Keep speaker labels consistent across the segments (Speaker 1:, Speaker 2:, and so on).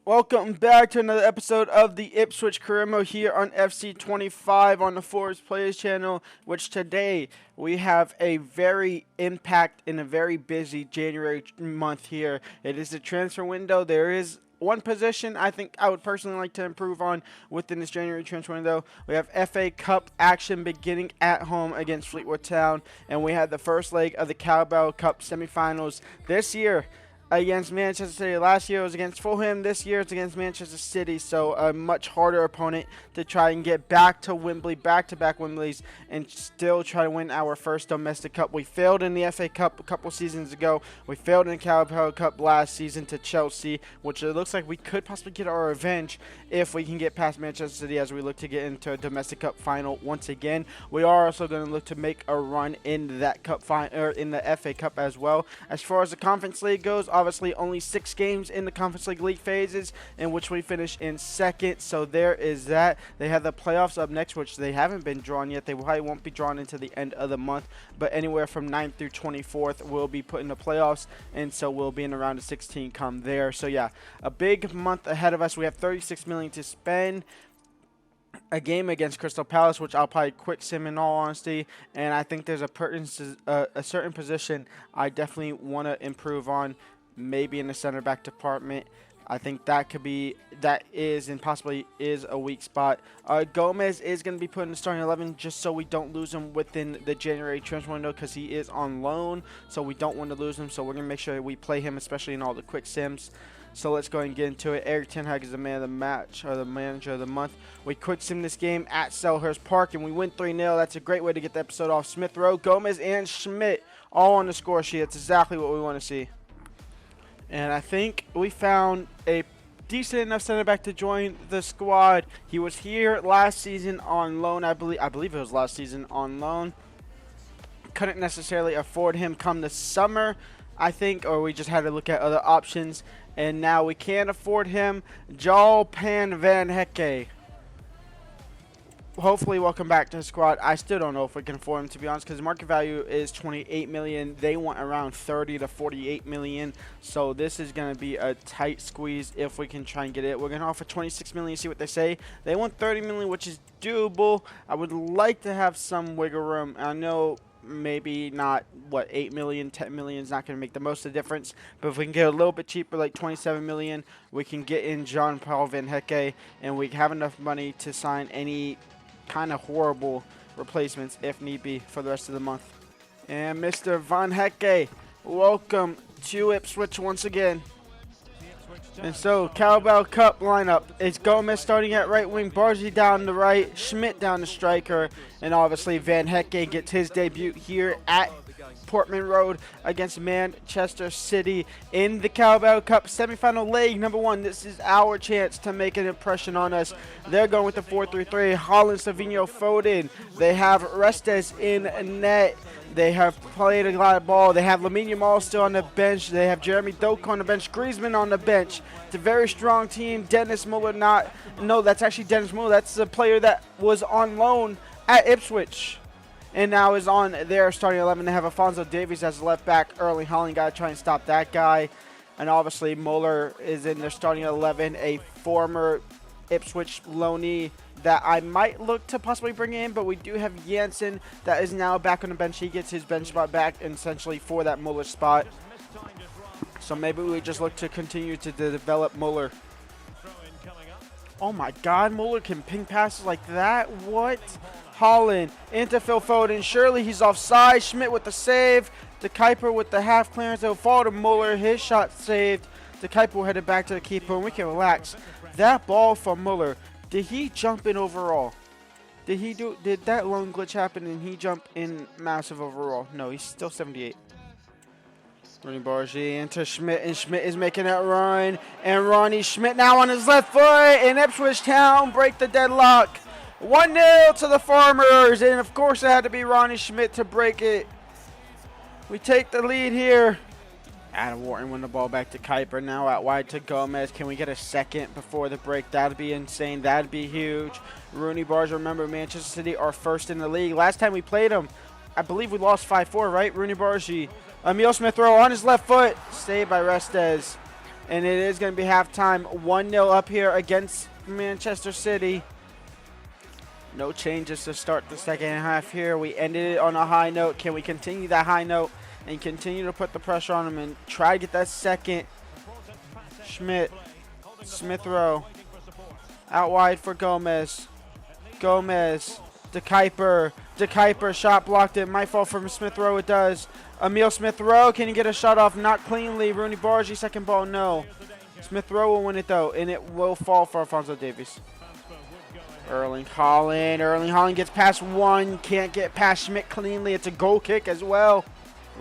Speaker 1: Welcome back to another episode of the Ipswich Career Mode here on FC25 on the Forest Players channel, which today we have a very impact and a very busy January month here. It is the transfer window. There is one position I think I would personally like to improve on within this January transfer window. We have FA Cup action beginning at home against Fleetwood Town, and we have the first leg of the Carabao Cup semifinals this year against Manchester City. Last year it was against Fulham. This year it's against Manchester City, so a much harder opponent to try and get back to Wembley, back-to-back Wembleys, and still try to win our first domestic cup. We failed in the FA Cup a couple seasons ago. We failed in the Carabao Cup last season to Chelsea, which it looks like we could possibly get our revenge if we can get past Manchester City as we look to get into a domestic cup final once again. We are also going to look to make a run in that cup final, or in the FA Cup as well. As far as the Conference League goes, obviously only 6 games in the Conference League phases, in which we finish in second, so there is that. They have the playoffs up next, which they haven't been drawn yet. They probably won't be drawn until the end of the month, but anywhere from 9th through 24th will be put in the playoffs, and so we'll be in the round of 16 come there. So yeah, a big month ahead of us. We have 36 million to spend. A game against Crystal Palace, which I'll probably quick sim in all honesty, and I think there's a certain position I definitely want to improve on, maybe in the center back department. I think that is and possibly is a weak spot. Gomez is going to be put in the starting 11 just so we don't lose him within the January transfer window, because he is on loan, so we don't want to lose him. So we're going to make sure we play him, especially in all the quick sims. So let's go ahead and get into it. Erik ten Hag is the man of the match, or the manager of the month. We quick sim this game at Selhurst Park, and we win 3-0. That's a great way to get the episode off. Smith Rowe, Gomez, and Schmidt all on the score sheet. That's exactly what we want to see. And I think we found a decent enough center back to join the squad. He was here last season on loan, I believe it was last season on loan. Couldn't necessarily afford him come the summer, I think, or we just had to look at other options. And now we can afford him. Pan Van Hecke. Hopefully welcome back to the squad. I still don't know if we can afford him, to be honest, because market value is 28 million. They want around 30 to 48 million. So this is going to be a tight squeeze if we can try and get it. We're going to offer 26 million, see what they say. They want 30 million, which is doable. I would like to have some wiggle room. I know maybe not, 8 million, 10 million is not going to make the most of the difference, but if we can get a little bit cheaper, like 27 million, we can get in Paul Van Hecke, and we have enough money to sign any kind of horrible replacements if need be for the rest of the month. And Mr. Van Hecke, welcome to Ipswich once again. And so, Carabao Cup lineup. It's Gomez starting at right wing, Bargy down the right, Schmidt down the striker, and obviously Van Hecke gets his debut here at Portman Road against Manchester City in the Carabao Cup semifinal leg number 1. This is our chance to make an impression on us. They're going with the 4-3-3. Holland, Savinho, Foden. They have Restes in net. They have played a lot of ball. They have Lamine Yamal still on the bench. They have Jeremy Doku on the bench. Griezmann on the bench. It's a very strong team. Dennis Muller that's actually Dennis Muller. That's the player that was on loan at Ipswich and now is on their starting 11. They have Alphonso Davies as left back. Erling Haaland got to try and stop that guy. And obviously Muller is in their starting 11, a former Ipswich loanee that I might look to possibly bring in, but we do have Janssen that is now back on the bench. He gets his bench spot back essentially for that Muller spot. So maybe we just look to continue to develop Muller. Oh my God, Muller can ping passes like that? What? Holland into Phil Foden. Surely he's offside. Schmidt with the save. De Kuiper with the half clearance. They'll fall to Muller. His shot saved. De Kuiper headed back to the keeper, and we can relax. That ball from Muller. Did he jump in overall? Did that lone glitch happen and he jump in massive overall? No, he's still 78. Ronnie Bargy into Schmidt, and Schmidt is making that run. And Ronnie Schmidt now on his left foot, and Ipswich Town break the deadlock. 1-0 to the Farmers, and of course it had to be Ronnie Schmidt to break it. We take the lead here. Adam Wharton won the ball back to Kuiper, now out wide to Gomez. Can we get a second before the break? That would be insane. That would be huge. Rooney Barge, remember, Manchester City are first in the league. Last time we played them, I believe we lost 5-4, right? Rooney Barge. Emil Smith-Rowe on his left foot. Saved by Restes. And it is going to be halftime. 1-0 up here against Manchester City. No changes to start the second half here. We ended it on a high note. Can we continue that high note and continue to put the pressure on them and try to get that second? Schmidt. Smith Rowe. Out wide for Gomez. Gomez. De Kuiper shot blocked. It might fall from Smith Rowe. It does. Emil Smith Rowe. Can he get a shot off? Not cleanly. Rooney Bargy. Second ball. No. Smith Rowe will win it though, and it will fall for Alphonso Davies. Erling Haaland. Erling Haaland gets past one. Can't get past Schmidt cleanly. It's a goal kick as well.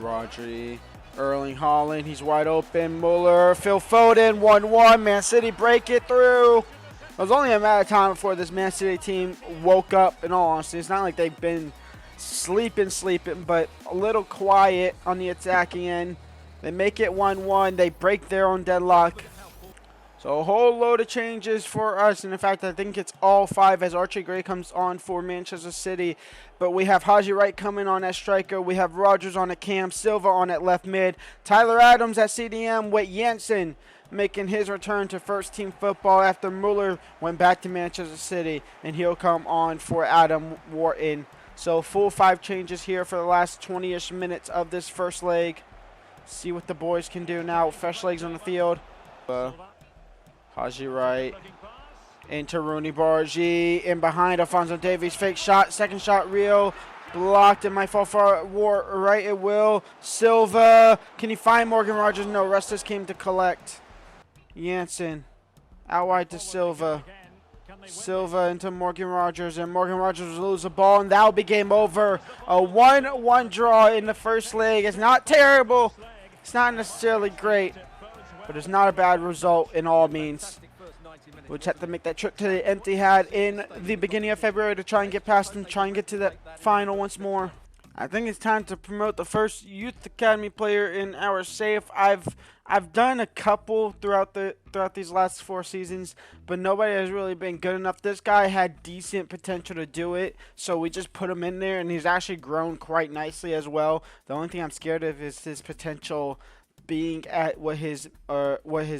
Speaker 1: Rodri. Erling Haaland. He's wide open. Muller. Phil Foden. 1-1. Man City break it through. It was only a matter of time before this Man City team woke up, in all honesty. It's not like they've been sleeping, but a little quiet on the attacking end. They make it 1-1. They break their own deadlock. So a whole load of changes for us. And in fact, I think it's all 5 as Archie Gray comes on for Manchester City. But we have Haji Wright coming on as striker. We have Rogers on at cam, Silva on at left mid, Tyler Adams at CDM with Jensen making his return to first team football after Muller went back to Manchester City, and he'll come on for Adam Wharton. So full 5 changes here for the last 20-ish minutes of this first leg. See what the boys can do now. Fresh legs on the field. Haji Wright into Rooney Bargy, in behind Alphonso Davies, fake shot, second shot real, blocked. It might fall far right. It will. Silva, can he find Morgan Rogers? No, Restos came to collect. Jansen, out wide to Silva. Silva into Morgan Rogers, and Morgan Rogers will lose the ball, and that will be game over. A 1-1 draw in the first leg. It's not terrible. It's not necessarily great, but it's not a bad result in all means. We'll just have to make that trip to the Etihad in the beginning of February to try and get past and try and get to that final once more. I think it's time to promote the first Youth Academy player in our safe. I've done a couple throughout these last 4 seasons, but nobody has really been good enough. This guy had decent potential to do it, so we just put him in there, and he's actually grown quite nicely as well. The only thing I'm scared of is his potential being at what his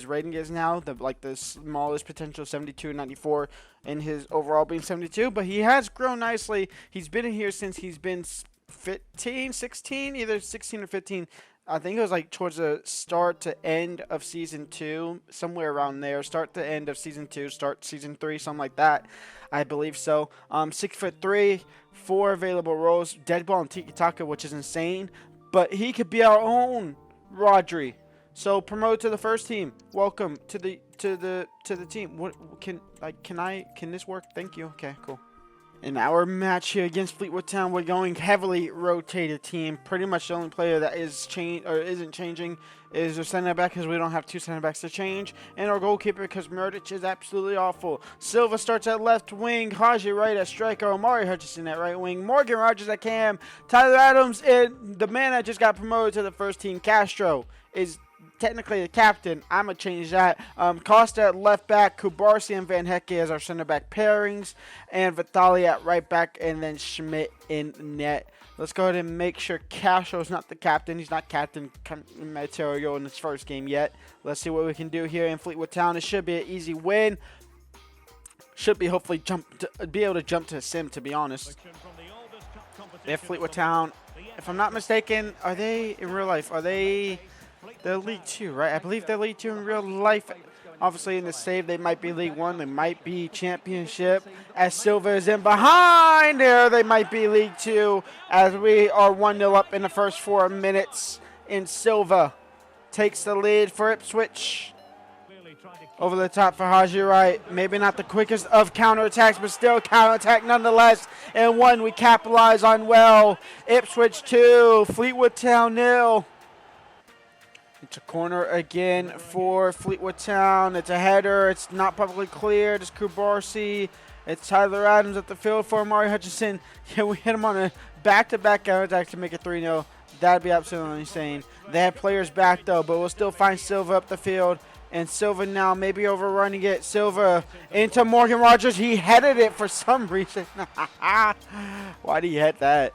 Speaker 1: rating is now, the smallest potential 72 and 94, and his overall being 72. But he has grown nicely. He's been in here since he's been 16, either 16 or 15. I think it was like towards the start to end of season 2, somewhere around there. Start to end of season 2, start season 3, something like that. I believe so. 6'3", 4 available roles, dead ball and tiki taka, which is insane. But he could be our own Rodri. So promote to the first team. Welcome to the team. What can this work? Thank you. Okay, cool. In our match here against Fleetwood Town, we're going heavily rotated team. Pretty much the only player that isn't changing is our center back, because we don't have 2 center backs to change, and our goalkeeper, because Murdic is absolutely awful. Silva starts at left wing, Haji Wright at striker, Omari Hutchinson at right wing, Morgan Rogers at cam, Tyler Adams, and the man that just got promoted to the first team, Castro, is technically the captain. I'm going to change that. Costa at left back, Kubarsi and Van Hecke as our center back pairings, and Vitali at right back, and then Schmidt in net. Let's go ahead and make sure Castro's not the captain. He's not captain material in his first game yet. Let's see what we can do here in Fleetwood Town. It should be an easy win. Should be hopefully be able to jump to a sim, to be honest. If Fleetwood Town, if I'm not mistaken, are they in real life? Are they... They're League 2, right? I believe they're League 2 in real life. Obviously, in the save, they might be League 1. They might be Championship. As Silva is in behind there, they might be League 2. As we are 1-0 up in the first 4 minutes. And Silva takes the lead for Ipswich. Over the top for Haji Wright. Maybe not the quickest of counterattacks, but still counterattack nonetheless. And one we capitalize on well. Ipswich 2, Fleetwood Town 0. It's a corner again for Fleetwood Town. It's a header. It's not publicly cleared. It's Kubarsi. It's Tyler Adams at the field for Amari Hutchinson. Yeah, we hit him on a back-to-back counterattack to make it 3-0. That'd be absolutely insane. They have players back, though, but we'll still find Silva up the field. And Silva now maybe overrunning it. Silva into Morgan Rogers. He headed it for some reason. Why did he head that?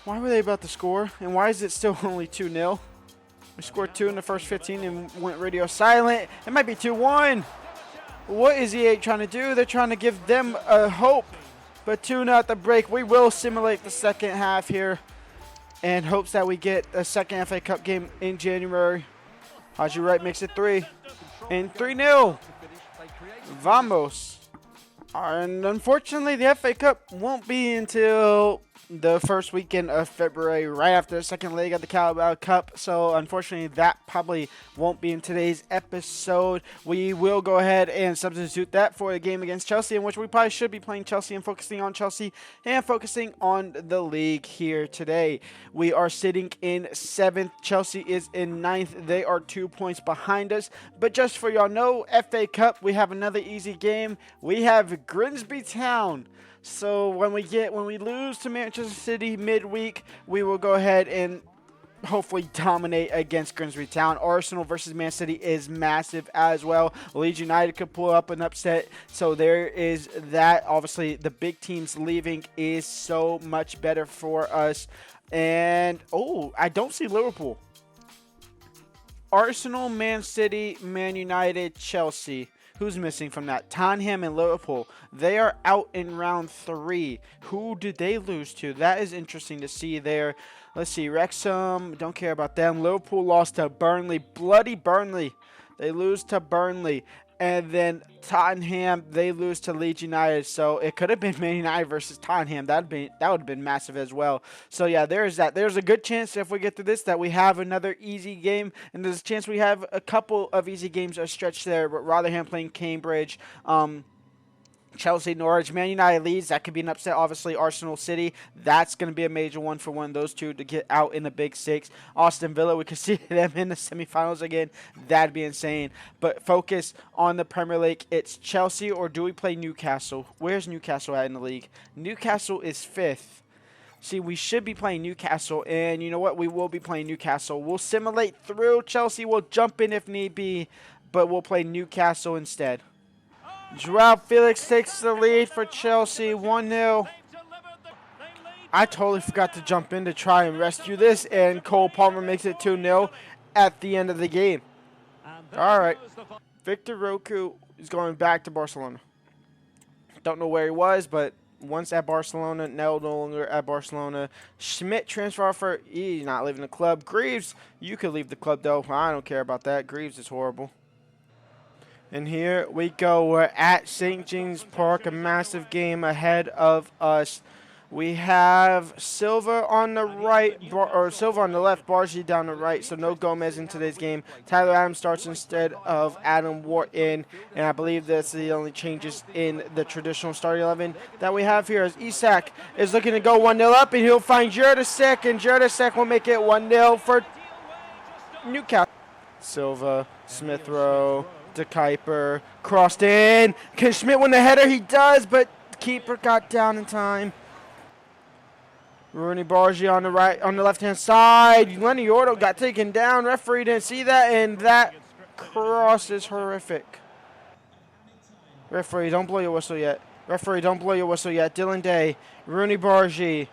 Speaker 1: Why were they about to score? And why is it still only 2-0? We scored 2 in the first 15 and went radio silent. It might be 2-1. What is EA trying to do? They're trying to give them a hope. But 2-0 at the break. We will simulate the second half here in hopes that we get a second FA Cup game in January. Haji Wright makes it 3. And 3-0. Vamos. And unfortunately, the FA Cup won't be until the first weekend of February, right after the second leg of the Carabao Cup. So unfortunately, that probably won't be in today's episode. We will go ahead and substitute that for a game against Chelsea, in which we probably should be playing Chelsea and focusing on Chelsea and focusing on the league here today. We are sitting in 7th. Chelsea is in 9th. They are 2 points behind us. But just for y'all know, FA Cup, we have another easy game. We have Grimsby Town. So when we lose to Manchester City midweek, we will go ahead and hopefully dominate against Grimsby Town. Arsenal versus Man City is massive as well. Leeds United could pull up an upset. So there is that. Obviously, the big teams leaving is so much better for us. And, I don't see Liverpool. Arsenal, Man City, Man United, Chelsea. Who's missing from that? Tottenham and Liverpool. They are out in round 3. Who did they lose to? That is interesting to see there. Let's see. Wrexham, don't care about them. Liverpool lost to Burnley. Bloody Burnley. They lose to Burnley. And then Tottenham, they lose to Leeds United. So it could have been Man United versus Tottenham. That would have been massive as well. So yeah, there's that. There's a good chance if we get through this that we have another easy game. And there's a chance we have a couple of easy games are stretched there. But Rotherham playing Cambridge. Chelsea, Norwich, Man United, Leeds. That could be an upset. Obviously, Arsenal, City. That's going to be a major one for one of those two to get out in the Big Six. Aston Villa, we could see them in the semifinals again. That'd be insane. But focus on the Premier League. It's Chelsea, or do we play Newcastle? Where's Newcastle at in the league? Newcastle is 5th. See, we should be playing Newcastle, and you know what? We will be playing Newcastle. We'll simulate through Chelsea. We'll jump in if need be, but we'll play Newcastle instead. Joao Felix takes the lead for Chelsea, 1-0. I totally forgot to jump in to try and rescue this, and Cole Palmer makes it 2-0 at the end of the game. All right. Victor Roku is going back to Barcelona. Don't know where he was, but once at Barcelona, now no longer at Barcelona. Schmidt transfer offer. He's not leaving the club. Greaves, you could leave the club, though. I don't care about that. Greaves is horrible. And here we go. We're at St. James Park, a massive game ahead of us. We have Silva on the right, or Silva on the left, Bargy down the right, so no Gomez in today's game. Tyler Adams starts instead of Adam Wharton, and I believe that's the only changes in the traditional starting 11 that we have here. As Isak is looking to go 1-0 up, and he'll find Jurdasek, and Jurdasek will make it 1-0 for Newcastle. Silva, Smith Rowe, De Kuiper, crossed in. Can Schmidt win the header? He does, but the keeper got down in time. Rooney Bargy on the right, on the left-hand side. Lenny Ordo got taken down. Referee didn't see that, and that cross is horrific. Referee, don't blow your whistle yet. Referee, don't blow your whistle yet. Dylan Day, Rooney Bargy.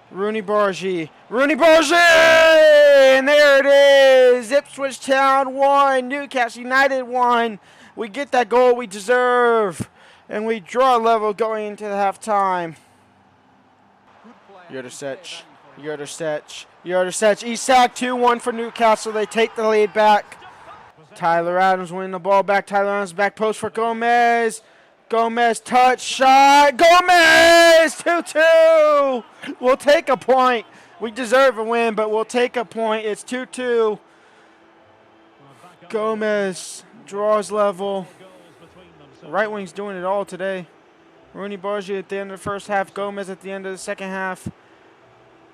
Speaker 1: Rooney Bargy. Rooney Bargy! And there it is. Ipswich Town 1. Newcastle United 1. We get that goal we deserve. And we draw a level going into the halftime. Jurdasek. Isak 2-1 for Newcastle. They take the lead back. Tyler Adams winning the ball back. Tyler Adams back post for Gomez. Gomez, touch, shot, Gomez, 2-2. We'll take a point. We deserve a win, but we'll take a point. It's 2-2. Gomez draws level. Right wing's doing it all today. Rooney Bargy at the end of the first half. Gomez at the end of the second half.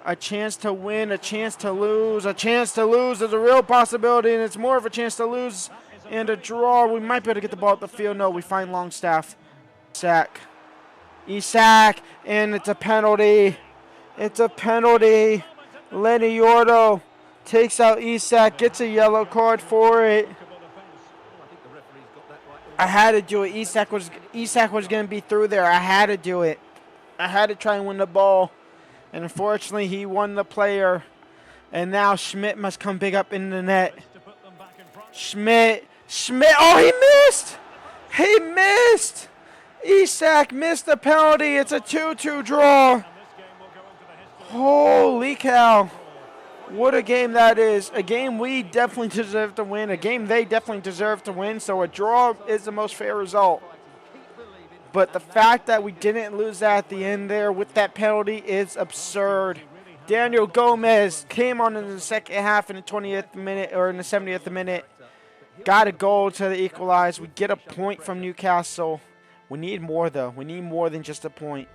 Speaker 1: A chance to win, a chance to lose, a chance to lose. There's a real possibility, and it's more of a chance to lose and a draw. We might be able to get the ball up the field. No, we find Longstaff. Isak, and it's a penalty. It's a penalty. Lenny Ordo takes out Isak, gets a yellow card for it. I had to do it. Isak was going to be through there. I had to do it. I had to try and win the ball. And unfortunately, he won the player. And now Schmidt must come big up in the net. Schmidt. Oh, he missed. He missed. Isak missed the penalty. It's a 2-2 draw. Holy cow. What a game that is. A game we definitely deserve to win. A game they definitely deserve to win. So a draw is the most fair result. But the fact that we didn't lose that at the end there with that penalty is absurd. Daniel Gomez came on in the second half in the 20th minute or in the 70th minute. Got a goal to the equalize. We get a point from Newcastle. We need more, though. We need more than just a point.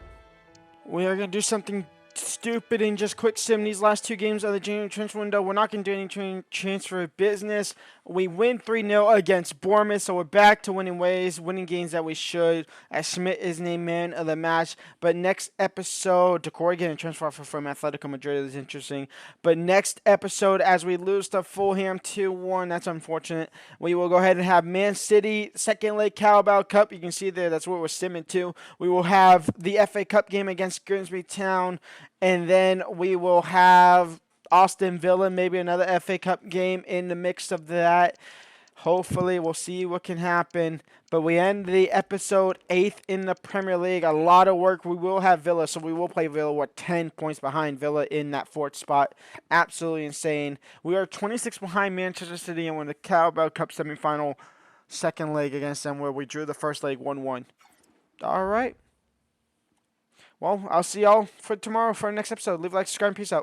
Speaker 1: We are going to do something stupid and just quick sim these last 2 games of the January transfer window. We're not going to do any transfer business. We win 3-0 against Bournemouth, so we're back to winning ways, winning games that we should, as Schmidt is named man of the match. But next episode, Decore getting a transfer offer from Atletico Madrid is interesting. But next episode, as we lose to Fulham 2-1, that's unfortunate. We will go ahead and have Man City, second leg Carabao Cup. You can see there, that's what we're simming to. We will have the FA Cup game against Grimsby Town, and then we will have Aston Villa, maybe another FA Cup game in the mix of that. Hopefully, we'll see what can happen. But we end the episode 8th in the Premier League. A lot of work. We will have Villa, so we will play Villa. We're 10 points behind Villa in that 4th spot. Absolutely insane. We are 26 behind Manchester City, and we're in the Carabao Cup semifinal, second leg against them, where we drew the first leg 1-1. All right. Well, I'll see y'all for tomorrow for our next episode. Leave a like, subscribe, and peace out.